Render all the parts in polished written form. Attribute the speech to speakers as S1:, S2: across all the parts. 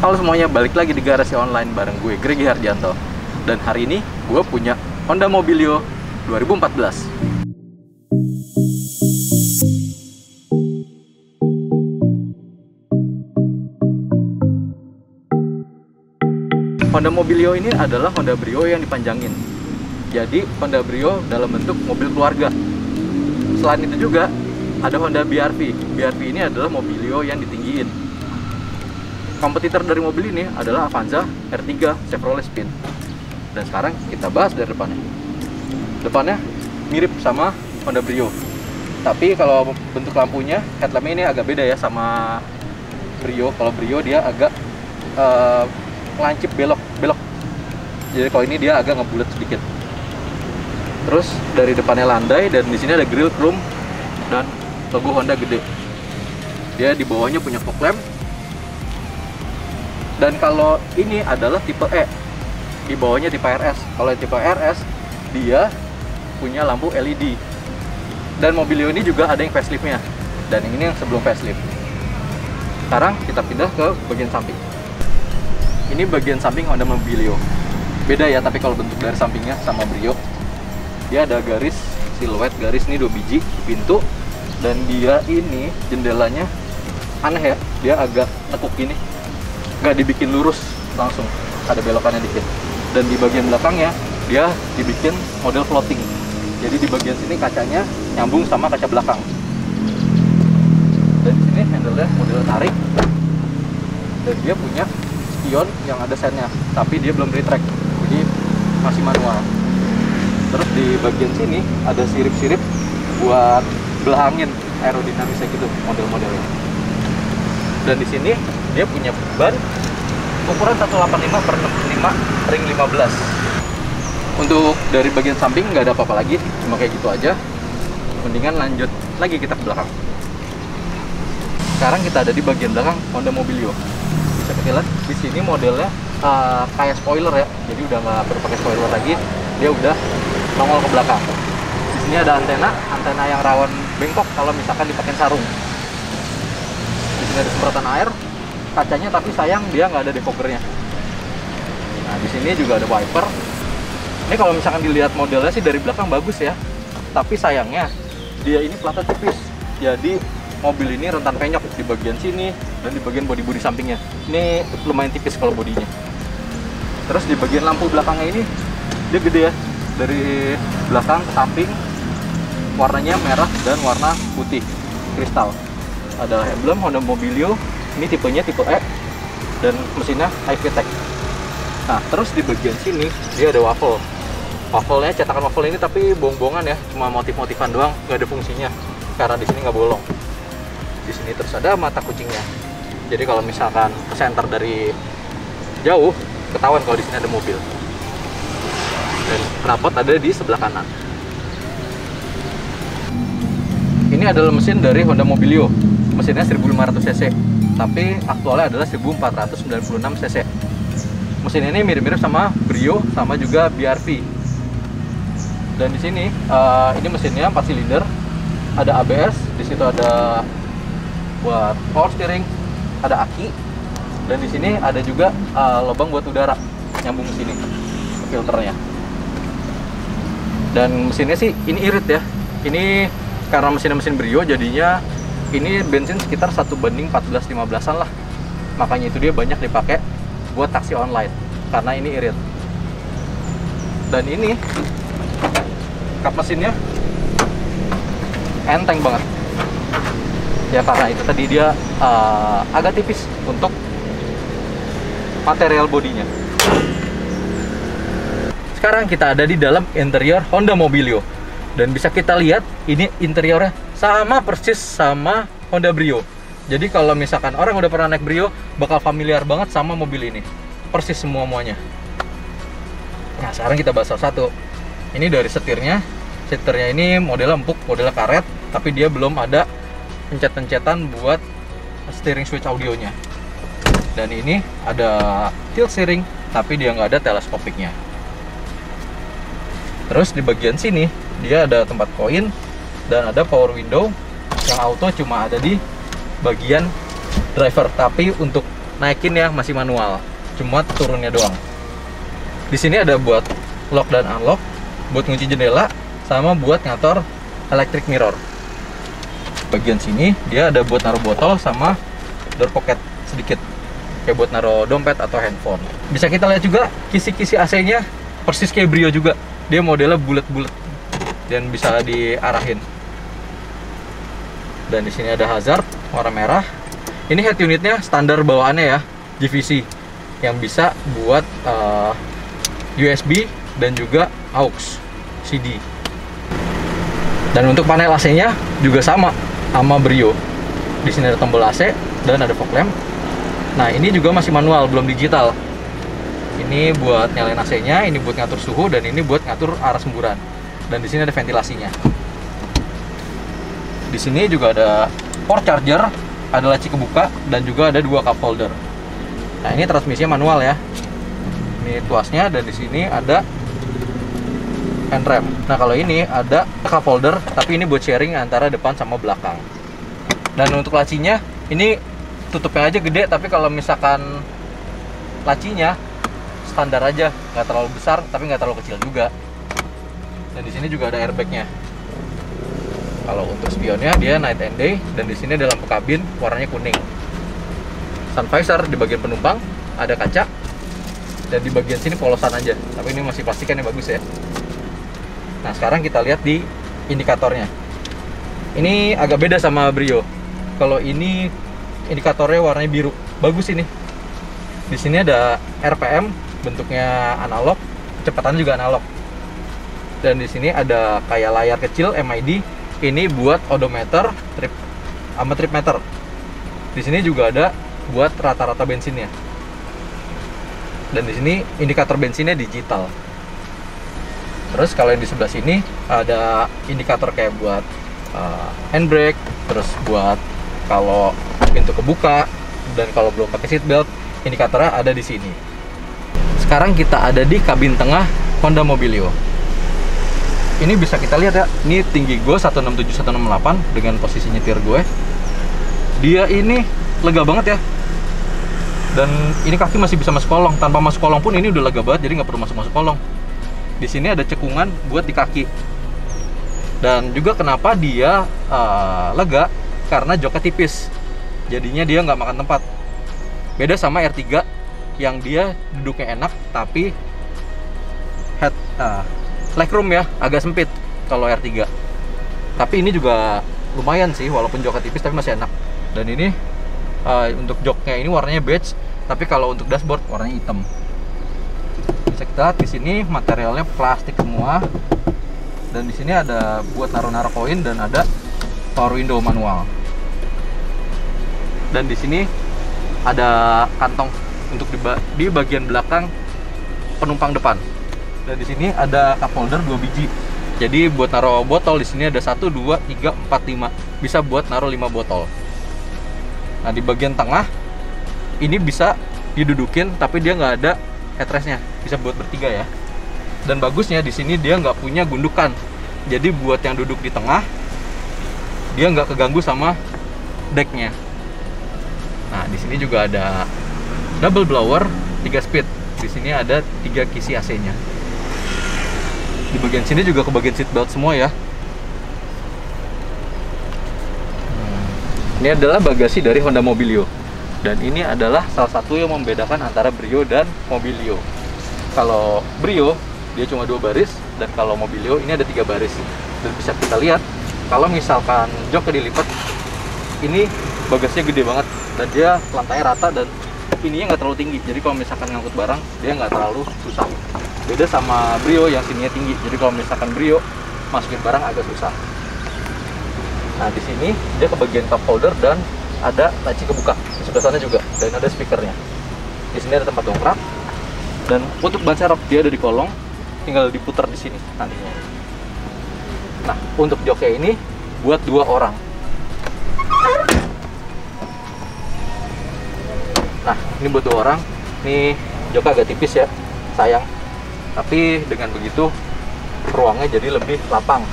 S1: Halo semuanya, balik lagi di Garasi Online bareng gue, Gregi Harjanto. Dan hari ini gue punya Honda Mobilio 2014. Honda Mobilio ini adalah Honda Brio yang dipanjangin. Jadi Honda Brio dalam bentuk mobil keluarga. Selain itu juga ada Honda BR-V. BR-V ini adalah Mobilio yang ditinggiin. Kompetitor dari mobil ini adalah Avanza R3 Chevrolet Spin. Dan sekarang kita bahas dari depannya. Depannya mirip sama Honda Brio, tapi kalau bentuk lampunya, headlampnya ini agak beda ya sama Brio. Kalau Brio dia agak lancip belok. Jadi kalau ini dia agak ngebulet sedikit. Terus dari depannya landai, dan di sini ada grill chrome dan logo Honda gede. Dia di bawahnya punya fog lamp. Dan kalau ini adalah tipe E, di bawahnya tipe RS. Kalau tipe RS, dia punya lampu LED. Dan Mobilio ini juga ada yang faceliftnya. Dan ini yang sebelum facelift. Sekarang kita pindah ke bagian samping. Ini bagian samping Honda Mobilio. Beda ya, tapi kalau bentuk dari sampingnya sama Brio. Dia ada garis, siluet garis ini 2 biji di pintu. Dan dia ini jendelanya aneh ya, dia agak tekuk gini. Nggak dibikin lurus langsung, ada belokannya dikit. Dan di bagian belakangnya dia dibikin model floating. Jadi di bagian sini kacanya nyambung sama kaca belakang. Dan di sini handle-nya model tarik. Dan dia punya spion yang ada sennya, tapi dia belum retract, jadi masih manual. Terus di bagian sini ada sirip-sirip buat belah angin aerodinamisnya gitu, model-modelnya. Dan di sini dia punya ban ukuran 185/65 ring 15. Untuk dari bagian samping nggak ada apa-apa lagi, cuma kayak gitu aja. Mendingan lanjut lagi kita ke belakang. Sekarang kita ada di bagian belakang Honda Mobilio. Bisa kita lihat di sini modelnya kayak spoiler ya. Jadi udah nggak perlu pakai spoiler lagi, dia udah nongol ke belakang. Di sini ada antena yang rawan bengkok kalau misalkan dipakai sarung. Di sini ada semprotan air, kacanya tapi sayang dia nggak ada defoggernya. Nah di sini juga ada wiper. Ini kalau misalkan dilihat modelnya sih dari belakang bagus ya, tapi sayangnya dia ini platnya tipis. Jadi mobil ini rentan penyok di bagian sini dan di bagian bodi sampingnya. Ini lumayan tipis kalau bodinya. Terus di bagian lampu belakangnya ini dia gede ya, dari belakang ke samping warnanya merah dan warna putih kristal. Ada emblem Honda Mobilio. Ini tipenya tipe E dan mesinnya High-VTEC. Nah, terus di bagian sini dia ada waffle. Waffle-nya cetakan waffle ini tapi bohong-bohongan ya, cuma motif-motifan doang, nggak ada fungsinya karena di sini nggak bolong. Di sini terus ada mata kucingnya. Jadi kalau misalkan ke center dari jauh, ketahuan kalau di sini ada mobil. Dan knalpot ada di sebelah kanan. Ini adalah mesin dari Honda Mobilio. Mesinnya 1500 cc. Tapi aktualnya adalah 1496 cc. Mesin ini mirip-mirip sama Brio, sama juga BR-V. Dan di sini ini mesinnya 4 silinder, ada ABS, di situ ada buat power steering, ada aki, dan di sini ada juga lubang buat udara nyambung ke sini, ke filternya. Dan mesinnya sih ini irit ya. Ini karena mesin Brio jadinya ini bensin sekitar 1:14-15an lah. Makanya itu dia banyak dipakai buat taksi online karena ini irit. Dan ini kap mesinnya enteng banget ya, karena itu tadi dia agak tipis untuk material bodinya. Sekarang kita ada di dalam interior Honda Mobilio. Dan bisa kita lihat ini interiornya sama persis sama Honda Brio. Jadi kalau misalkan orang udah pernah naik Brio, bakal familiar banget sama mobil ini. Persis semuanya. Nah sekarang kita bahas satu. Ini dari setirnya. Setirnya ini model empuk, model karet, tapi dia belum ada pencet-pencetan buat steering switch audionya. Dan ini ada tilt steering, tapi dia nggak ada teleskopiknya. Terus di bagian sini dia ada tempat koin dan ada power window yang auto cuma ada di bagian driver, tapi untuk naikin ya masih manual, cuma turunnya doang. Di sini ada buat lock dan unlock, buat ngunci jendela, sama buat ngatur electric mirror. Bagian sini dia ada buat naruh botol sama door pocket sedikit, kayak buat naruh dompet atau handphone. Bisa kita lihat juga kisi-kisi AC-nya persis kayak Brio juga. Dia modelnya bulat-bulat dan bisa diarahin. Dan di sini ada hazard warna merah. Ini head unitnya standar bawaannya ya, GVC, yang bisa buat USB dan juga aux CD. Dan untuk panel AC-nya juga sama Brio. Di sini ada tombol AC dan ada fog lamp. Nah, ini juga masih manual, belum digital. Ini buat nyalain AC-nya, ini buat ngatur suhu, dan ini buat ngatur arah semburan. Dan di sini ada ventilasinya. Di sini juga ada port charger, ada laci kebuka, dan juga ada 2 cup holder. Nah, ini transmisinya manual ya. Ini tuasnya, dan di sini ada hand rem. Nah, kalau ini ada cup holder, tapi ini buat sharing antara depan sama belakang. Dan untuk lacinya, ini tutupnya aja gede, tapi kalau misalkan lacinya standar aja, nggak terlalu besar, tapi nggak terlalu kecil juga. Dan di sini juga ada airbagnya. Kalau untuk spionnya dia night and day, dan di sini ada lampu kabin warnanya kuning. Sun visor di bagian penumpang ada kaca, dan di bagian sini polosan aja, tapi ini masih plastikan yang bagus ya. Nah, sekarang kita lihat di indikatornya. Ini agak beda sama Brio. Kalau ini indikatornya warnanya biru, bagus ini. Di sini ada RPM, bentuknya analog, kecepatannya juga analog. Dan di sini ada kayak layar kecil MID. Ini buat odometer, trip sama trip meter. Di sini juga ada buat rata-rata bensinnya. Dan di sini indikator bensinnya digital. Terus kalau yang di sebelah sini ada indikator kayak buat handbrake, terus buat kalau pintu kebuka, dan kalau belum pakai seat belt, indikatornya ada di sini. Sekarang kita ada di kabin tengah Honda Mobilio. Ini bisa kita lihat ya, ini tinggi gue 167-168 dengan posisi nyetir gue. Dia ini lega banget ya. Dan ini kaki masih bisa masuk kolong, tanpa masuk kolong pun ini udah lega banget, jadi nggak perlu masuk kolong. Di sini ada cekungan buat di kaki. Dan juga kenapa dia lega, karena joknya tipis, jadinya dia nggak makan tempat. Beda sama R3 yang dia duduknya enak, tapi legroom ya agak sempit kalau R3. Tapi ini juga lumayan sih, walaupun joknya tipis tapi masih enak. Dan ini untuk joknya ini warnanya beige, tapi kalau untuk dashboard warnanya hitam. Bisa kita lihat di sini materialnya plastik semua. Dan di sini ada buat naruh-naruh koin, dan ada power window manual. Dan di sini ada kantong untuk di bagian belakang penumpang depan. Dan di sini ada cup holder 2 biji. Jadi buat naruh botol di sini ada 1, 2, 3, 4, 5. Bisa buat naruh 5 botol. Nah, di bagian tengah ini bisa didudukin, tapi dia nggak ada headrestnya. Bisa buat bertiga ya. Dan bagusnya di sini dia nggak punya gundukan. Jadi buat yang duduk di tengah, dia nggak keganggu sama decknya. Nah, di sini juga ada double blower 3 speed. Di sini ada 3 kisi AC-nya. Di bagian sini juga ke bagian seat belt semua ya. Ini adalah bagasi dari Honda Mobilio. Dan ini adalah salah satu yang membedakan antara Brio dan Mobilio. Kalau Brio dia cuma 2 baris, dan kalau Mobilio ini ada 3 baris. Dan bisa kita lihat kalau misalkan joknya dilipat, ini bagasinya gede banget, dan dia lantainya rata, dan ininya nggak terlalu tinggi. Jadi kalau misalkan ngangkut barang, dia nggak terlalu susah. Beda sama Brio yang sininya tinggi. Jadi kalau misalkan Brio masukin barang agak susah. Nah, di sini dia ke bagian cup holder, dan ada laci kebuka di sebelah sana juga, dan ada speakernya. Di sini ada tempat dongkrak, dan untuk ban serep dia ada di kolong, tinggal diputar di sini nantinya. Nah, untuk joknya ini buat 2 orang. Nah, ini buat 2 orang. Ini joknya agak tipis ya, sayang. Tapi dengan begitu ruangnya jadi lebih lapang.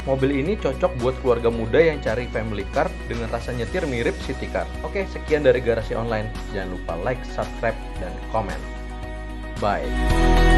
S2: Mobil ini cocok buat keluarga muda yang cari family car dengan rasa nyetir mirip city car. Oke, sekian dari Garasi Online. Jangan lupa like, subscribe, dan komen. Bye.